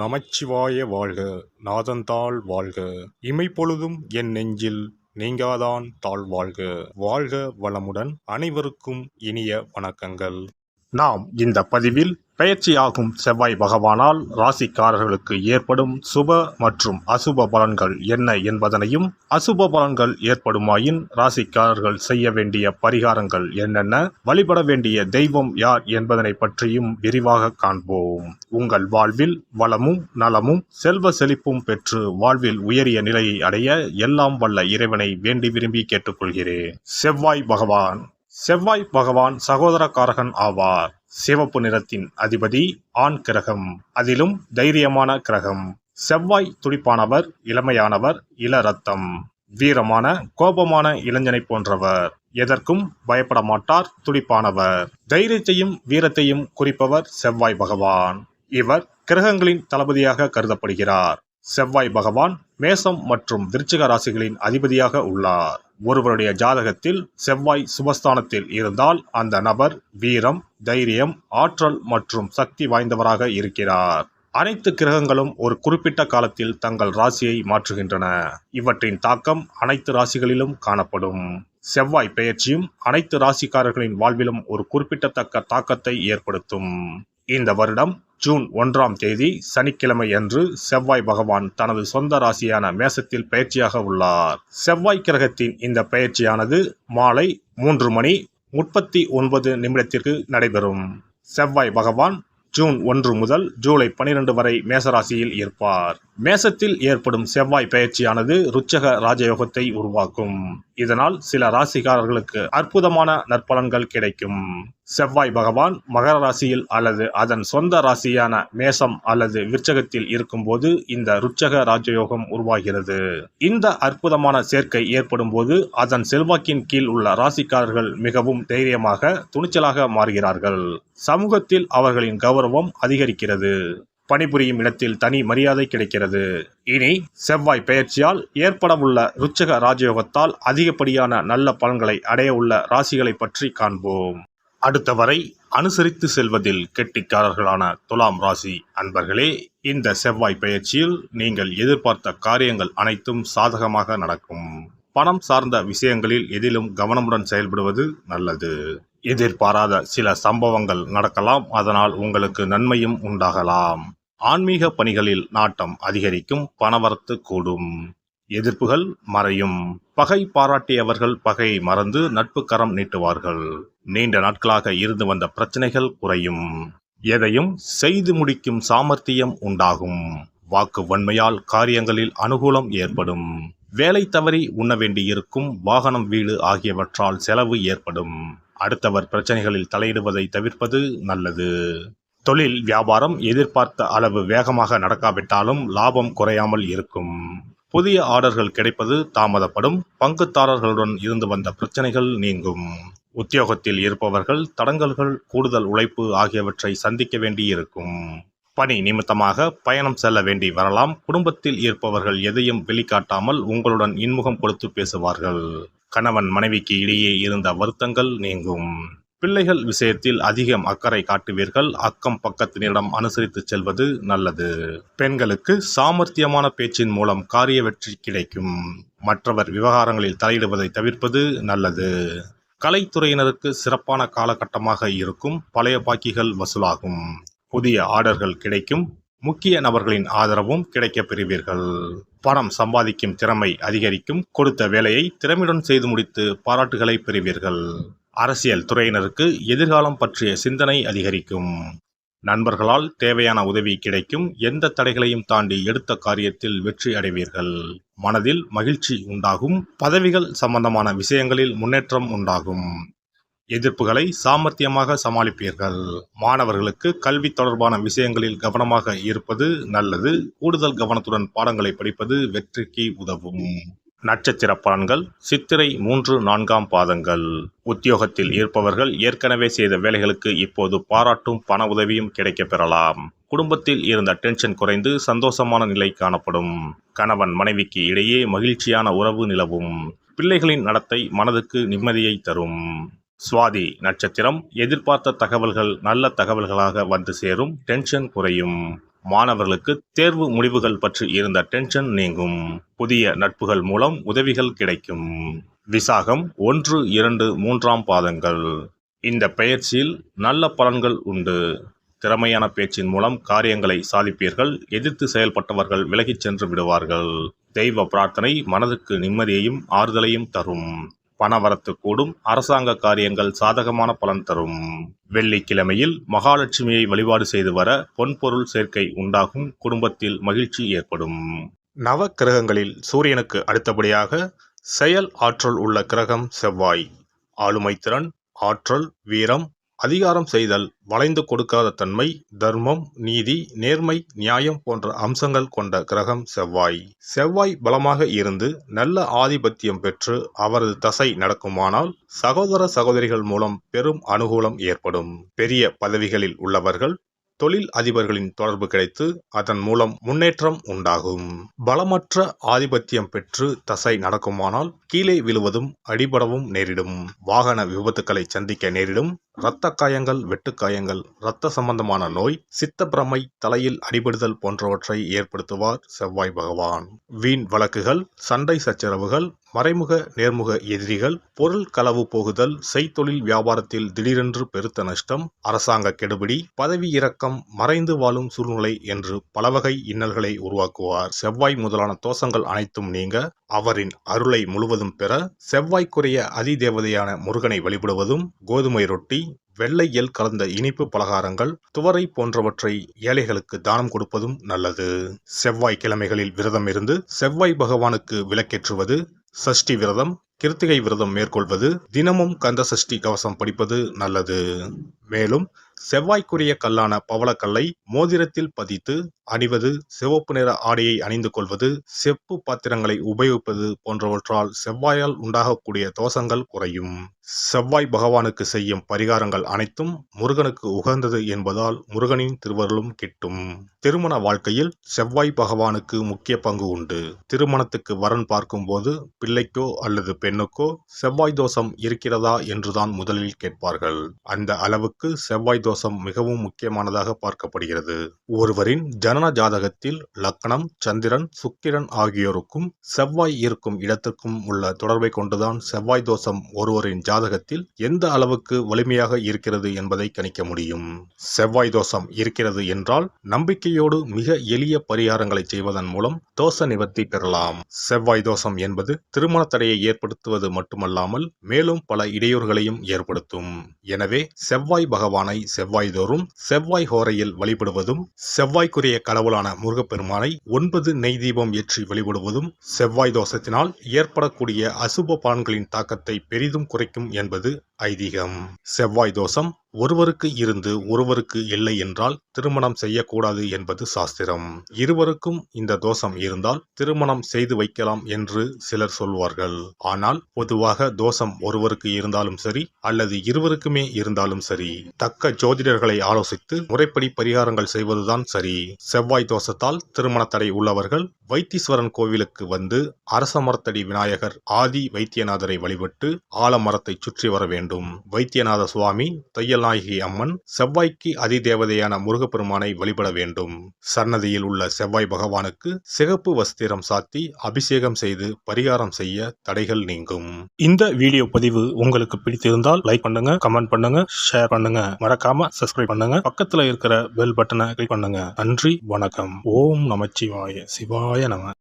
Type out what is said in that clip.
நமச்சிவாய வாழ்க. நாதந்தாள் வாழ்க. இமைப்பொழுதும் என் நெஞ்சில் நீங்காதான் தாழ் வாழ்க. வாழ்க வளமுடன். அனைவருக்கும் இனிய வணக்கங்கள். நாம் இந்த பதிவில் பெயர்ச்சியாகும் செவ்வாய் பகவானால் ராசிக்காரர்களுக்கு ஏற்படும் சுப மற்றும் அசுப பலன்கள் என்ன என்பதனையும், அசுப பலன்கள் ஏற்படுமாயின் ராசிக்காரர்கள் செய்ய வேண்டிய பரிகாரங்கள் என்னென்ன, வழிபட வேண்டிய தெய்வம் யார் என்பதனை பற்றியும் விரிவாக காண்போம். உங்கள் வாழ்வில் வளமும் நலமும் செல்வ செழிப்பும் பெற்று வாழ்வில் உயரிய நிலையை அடைய எல்லாம் வல்ல இறைவனை வேண்டி விரும்பி கேட்டுக்கொள்கிறேன். செவ்வாய் பகவான் சகோதரக்காரகன் ஆவார். சிவப்பு நிறத்தின் அதிபதி, ஆண் கிரகம், அதிலும் தைரியமான கிரகம். செவ்வாய் துடிப்பானவர், இளமையானவர், இள ரத்தம், வீரமான கோபமான இளைஞனை போன்றவர். எதற்கும் பயப்பட மாட்டார், துடிப்பானவர். தைரியத்தையும் வீரத்தையும் குறிப்பவர் செவ்வாய் பகவான். இவர் கிரகங்களின் தளபதியாக கருதப்படுகிறார். செவ்வாய் பகவான் மேசம் மற்றும் விருச்சிக ராசிகளின் அதிபதியாக உள்ளார். ஒருவருடைய ஜாதகத்தில் செவ்வாய் சுபஸ்தானத்தில் இருந்தால் அந்த நபர் வீரம், தைரியம், ஆற்றல் மற்றும் சக்தி வாய்ந்தவராக இருக்கிறார். அனைத்து கிரகங்களும் ஒரு குறிப்பிட்ட காலத்தில் தங்கள் ராசியை மாற்றுகின்றன. இவற்றின் தாக்கம் அனைத்து ராசிகளிலும் காணப்படும். செவ்வாய் பெயர்ச்சியும் அனைத்து ராசிக்காரர்களின் வாழ்விலும் ஒரு குறிப்பிடத்தக்க தாக்கத்தை ஏற்படுத்தும். இந்த வருடம் ஜூன் 1ஆம் தேதி சனிக்கிழமை அன்று செவ்வாய் பகவான் தனது சொந்த ராசியான மேசத்தில் பெயர்ச்சியாக உள்ளார். செவ்வாய் கிரகத்தின் இந்த பெயர்ச்சியானது மாலை 3:39 நடைபெறும். செவ்வாய் பகவான் ஜூன் 1 முதல் ஜூலை 12 வரை மேசராசியில் இருப்பார். மேசத்தில் ஏற்படும் செவ்வாய் பெயர்ச்சியானது ருச்சக ராஜயோகத்தை உருவாக்கும். இதனால் சில ராசிக்காரர்களுக்கு அற்புதமான நற்பலன்கள் கிடைக்கும். செவ்வாய் பகவான் மகர ராசியில் அல்லது அதன் சொந்த ராசியான மேசம் அல்லது விருச்சகத்தில் இருக்கும்போது இந்த ருச்சக ராஜயோகம் உருவாகிறது. இந்த அற்புதமான சேர்க்கை ஏற்படும் போது அதன் செல்வாக்கின் கீழ் உள்ள ராசிக்காரர்கள் மிகவும் தைரியமாக, துணிச்சலாக மாறுகிறார்கள். சமூகத்தில் அவர்களின் கௌரவம் அதிகரிக்கிறது. பணிபுரியும் இடத்தில் தனி மரியாதை கிடைக்கிறது. இனி செவ்வாய் பெயர்ச்சியால் ஏற்படவுள்ள ருச்சக ராஜயோகத்தால் அதிகப்படியான நல்ல பலன்களை அடைய உள்ள ராசிகளை பற்றி காண்போம். அடுத்தவரை அனுசரித்து செல்வதில் கெட்டிக்காரர்களான துலாம் ராசி அன்பர்களே, இந்த செவ்வாய் பெயர்ச்சியில் நீங்கள் எதிர்பார்த்த காரியங்கள் அனைத்தும் சாதகமாக நடக்கும். பணம் சார்ந்த விஷயங்களில் எதிலும் கவனமுடன் செயல்படுவது நல்லது. எதிர்பாராத சில சம்பவங்கள் நடக்கலாம், அதனால் உங்களுக்கு நன்மையும் உண்டாகலாம். ஆன்மீக பணிகளில் நாட்டம் அதிகரிக்கும், பணவரத்து கூடும், எதிர்ப்புகள் மறையும். பகை பாராட்டியவர்கள் பகையை மறந்து நட்பு கரம் நீட்டுவார்கள். நீண்ட நாட்களாக இருந்து வந்த பிரச்சனைகள் குறையும். எதையும் செய்து முடிக்கும் சாமர்த்தியம் உண்டாகும். வாக்கு வன்மையால் காரியங்களில் அனுகூலம் ஏற்படும். வேலை தவறி உண்ண வேண்டியிருக்கும், வாகனம், வீடு ஆகியவற்றால் செலவு ஏற்படும். அடுத்தவர் பிரச்சனைகளில் தலையிடுவதை தவிர்ப்பது நல்லது. தொழில் வியாபாரம் எதிர்பார்த்த அளவு வேகமாக நடக்காவிட்டாலும் லாபம் குறையாமல் இருக்கும். புதிய ஆர்டர்கள் கிடைப்பது தாமதப்படும். பங்குதாரர்களுடன் இருந்து வந்த பிரச்சனைகள் நீங்கும். உத்தியோகத்தில் இருப்பவர்கள் தடங்கல்கள், கூடுதல் உழைப்பு ஆகியவற்றை சந்திக்க வேண்டியிருக்கும். பணி நிமித்தமாக பயணம் செல்ல வேண்டி வரலாம். குடும்பத்தில் இருப்பவர்கள் எதையும் வெளிக்காட்டாமல் உங்களுடன் இன்முகம் கொடுத்து பேசுவார்கள். கணவன் மனைவிக்கு இடையே இருந்த வருத்தங்கள் நீங்கும். பிள்ளைகள் விஷயத்தில் அதிகம் அக்கறை காட்டுவீர்கள். அக்கம் பக்கத்தினரிடம் அனுசரித்து செல்வது நல்லது. பெண்களுக்கு சாமர்த்தியமான பேச்சின் மூலம் காரிய வெற்றி கிடைக்கும். மற்றவர் விவகாரங்களில் தலையிடுவதை தவிர்ப்பது நல்லது. கலைத்துறையினருக்கு சிறப்பான காலகட்டமாக இருக்கும். பழைய பாக்கிகள் வசூலாகும். புதிய ஆர்டர்கள் கிடைக்கும். முக்கிய நபர்களின் ஆதரவும் கிடைக்கப் பெறுவீர்கள். பணம் சம்பாதிக்கும் திறமை அதிகரிக்கும். கொடுத்த வேலையை திறமையுடன் செய்து முடித்து பாராட்டுகளை பெறுவீர்கள். அரசியல் துறையினருக்கு எதிர்காலம் பற்றிய சிந்தனை அதிகரிக்கும். நண்பர்களால் தேவையான உதவி கிடைக்கும். எந்த தடைகளையும் தாண்டி எடுத்த காரியத்தில் வெற்றி அடைவீர்கள். மனதில் மகிழ்ச்சி உண்டாகும். பதவிகள் சம்பந்தமான விஷயங்களில் முன்னேற்றம் உண்டாகும். எதிர்ப்புகளை சாமர்த்தியமாக சமாளிப்பீர்கள். மாணவர்களுக்கு கல்வி தொடர்பான விஷயங்களில் கவனமாக இருப்பது நல்லது. கூடுதல் கவனத்துடன் பாடங்களை படிப்பது வெற்றிக்கு உதவும். நட்சத்திர பலன்கள். சித்திரை 3, 4ஆம் பாதங்கள். உத்தியோகத்தில் இருப்பவர்கள் ஏற்கனவே செய்த வேலைகளுக்கு இப்போது பாராட்டும் பண உதவியும் கிடைக்கப் பெறலாம். குடும்பத்தில் இருந்த டென்ஷன் குறைந்து சந்தோஷமான நிலை காணப்படும். கணவன் மனைவிக்கு இடையே மகிழ்ச்சியான உறவு நிலவும். பிள்ளைகளின் நடத்தை மனதுக்கு நிம்மதியை தரும். சுவாதி நட்சத்திரம். எதிர்பார்த்த தகவல்கள் நல்ல தகவல்களாக வந்து சேரும். டென்ஷன் குறையும். மாணவர்களுக்கு தேர்வு முடிவுகள் பற்றி இருந்த டென்ஷன் நீங்கும். புதிய நட்புகள் மூலம் உதவிகள் கிடைக்கும். விசாகம் 1, 2, 3ஆம் பாதங்கள். இந்த பெயர்ச்சியில் நல்ல பலன்கள் உண்டு. திறமையான பேச்சின் மூலம் காரியங்களை சாதிப்பீர்கள். எதிர்த்து செயல்பட்டவர்கள் விலகிச் சென்று விடுவார்கள். தெய்வ பிரார்த்தனை மனதுக்கு நிம்மதியையும் ஆறுதலையும் தரும். பணவரத்து கூடும். அரசாங்க காரியங்கள் சாதகமான பலன் தரும். வெள்ளிக்கிழமையில் மகாலட்சுமியை வழிபாடு செய்து வர பொன்பொருள் சேர்க்கை உண்டாகும். குடும்பத்தில் மகிழ்ச்சி ஏற்படும். நவ கிரகங்களில் சூரியனுக்கு அடுத்தபடியாக செயல் ஆற்றல் உள்ள கிரகம் செவ்வாய். ஆளுமை திறன், ஆற்றல், வீரம், அதிகாரம் செய்தல், வளைந்து கொடுக்காத தன்மை, தர்மம், நீதி, நேர்மை, நியாயம் போன்ற அம்சங்கள் கொண்ட கிரகம் செவ்வாய். செவ்வாய் பலமாக இருந்து நல்ல ஆதிபத்தியம் பெற்று அவரது தசை நடக்குமானால் சகோதர சகோதரிகள் மூலம் பெரும் அனுகூலம் ஏற்படும். பெரிய பதவிகளில் உள்ளவர்கள் தொழில் அதிபர்களின் தொடர்பு கிடைத்து அதன் மூலம் முன்னேற்றம் உண்டாகும். பலமற்ற ஆதிபத்தியம் பெற்று தசை நடக்குமானால் கீழே விழுவதும் அடிபடவும் நேரிடும். வாகன விபத்துக்களை சந்திக்க நேரிடும். இரத்த காயங்கள், வெட்டுக்காயங்கள், இரத்த சம்பந்தமான நோய், சித்தப்பிரமை, தலையில் அடிபடுதல் போன்றவற்றை ஏற்படுத்துவார் செவ்வாய் பகவான். வீண் வழக்குகள், சண்டை சச்சரவுகள், மறைமுக நேர்முக எதிரிகள், பொருள் களவு போகுதல், செய்தொழில் வியாபாரத்தில் திடீரென்று பெருத்த நஷ்டம், அரசாங்க கெடுபிடி, பதவி இறக்கம், மறைந்து வாழும் சூழ்நிலை என்று பலவகை இன்னல்களை உருவாக்குவார். செவ்வாய் முதலான தோஷங்கள் அனைத்தும் நீங்க அவரின் அருளை முழுவதும் பெற செவ்வாய்க்குரிய அதிதேவதையான முருகனை வழிபடுவதும், கோதுமை ரொட்டி, வெள்ளை எள் கலந்த இனிப்பு பலகாரங்கள், துவரை போன்றவற்றை ஏழைகளுக்கு தானம் கொடுப்பதும் நல்லது. செவ்வாய் கிழமைகளில் விரதம் இருந்து செவ்வாய் பகவானுக்கு விளக்கேற்றுவது, சஷ்டி விரதம், கிருத்திகை விரதம் மேற்கொள்வது, தினமும் கந்த சஷ்டி கவசம் படிப்பது நல்லது. மேலும் செவ்வாய்க்குரிய கல்லான பவளக்கல்லை மோதிரத்தில் பதித்து அணிவது, சிவப்பு நிற ஆடையை அணிந்து கொள்வது, செப்பு பாத்திரங்களை உபயோகிப்பது போன்றவற்றால் செவ்வாயால் உண்டாகக்கூடிய தோஷங்கள் குறையும். செவ்வாய் பகவானுக்கு செய்யும் பரிகாரங்கள் அனைத்தும் முருகனுக்கு உகந்தது என்பதால் முருகனின் திருவருளும் கிட்டும். திருமண வாழ்க்கையில் செவ்வாய் பகவானுக்கு முக்கிய பங்கு உண்டு. திருமணத்துக்கு வரன் பார்க்கும் போது பிள்ளைக்கோ அல்லது பெண்ணுக்கோ செவ்வாய் தோஷம் இருக்கிறதா என்றுதான் முதலில் கேட்பார்கள். அந்த அளவுக்கு செவ்வாய் தோஷம் மிகவும் முக்கியமானதாக பார்க்கப்படுகிறது. ஒருவரின் ஜனன ஜாதகத்தில் லக்னம், சந்திரன், சுக்கிரன் ஆகியோருக்கும் செவ்வாய் இருக்கும் இடத்திற்கும் உள்ள தொடர்பை கொண்டுதான் செவ்வாய் தோஷம் ஒருவரின் ஜாதகத்தில் எந்த அளவுக்கு வலிமையாக இருக்கிறது என்பதை கணிக்க முடியும். செவ்வாய் தோஷம் இருக்கிறது என்றால் நம்பிக்கையோடு மிக எளிய பரிகாரங்களை செய்வதன் மூலம் தோஷ நிவர்த்தி பெறலாம். செவ்வாய் தோஷம் என்பது திருமண தடையை ஏற்படுத்துவது மட்டுமல்லாமல் மேலும் பல இடையூறுகளையும் ஏற்படுத்தும். எனவே செவ்வாய் பகவானை செவ்வாய் தோறும் செவ்வாய் ஹோரையில் வழிபடுவதும், செவ்வாய்க்குரிய கடவுளான முருகப்பெருமானை 9 நெய் தீபம் ஏற்றி வழிபடுவதும் செவ்வாய் தோஷத்தினால் ஏற்படக்கூடிய அசுப பலன்களின் தாக்கத்தை பெரிதும் குறைக்கும் என்பது ஐதீகம். செவ்வாய் தோஷம் ஒருவருக்கு இருந்து ஒருவருக்கு இல்லை என்றால் திருமணம் செய்யக்கூடாது என்பது சாஸ்திரம். இருவருக்கும் இந்த தோஷம் இருந்தால் திருமணம் செய்து வைக்கலாம் என்று சிலர் சொல்வார்கள். ஆனால் பொதுவாக தோஷம் ஒருவருக்கு இருந்தாலும் சரி அல்லது இருவருக்குமே இருந்தாலும் சரி, தக்க ஜோதிடர்களை ஆலோசித்து முறைப்படி பரிகாரங்கள் செய்வதுதான் சரி. செவ்வாய் தோஷத்தால் திருமண தடை உள்ளவர்கள் வைத்தீஸ்வரன் கோவிலுக்கு வந்து அரச மரத்தடி விநாயகர் ஆதி வைத்தியநாதரை வழிபட்டு ஆலமரத்தை சுற்றி வர வேண்டும். வைத்தியநாத சுவாமி, தையல்நாயகி அம்மன், செவ்வாய்க்கு அதிதேவதையான முருகப்பெருமானை வழிபட வேண்டும். சன்னதியில் உள்ள செவ்வாய் பகவானுக்கு சிகப்பு வஸ்திரம் சாத்தி அபிஷேகம் செய்து பரிகாரம் செய்ய தடைகள் நீங்கும். இந்த வீடியோ பதிவு உங்களுக்கு பிடித்திருந்தால் லைக் பண்ணுங்க, கமெண்ட் பண்ணுங்க, ஷேர் பண்ணுங்க, மறக்காம சப்ஸ்கிரைப் பண்ணுங்க, பக்கத்துல இருக்கிற பெல் பட்டனை கிளிக் பண்ணுங்க. நன்றி, வணக்கம். ஓம் நமச்சிவாய. சிவாய நம.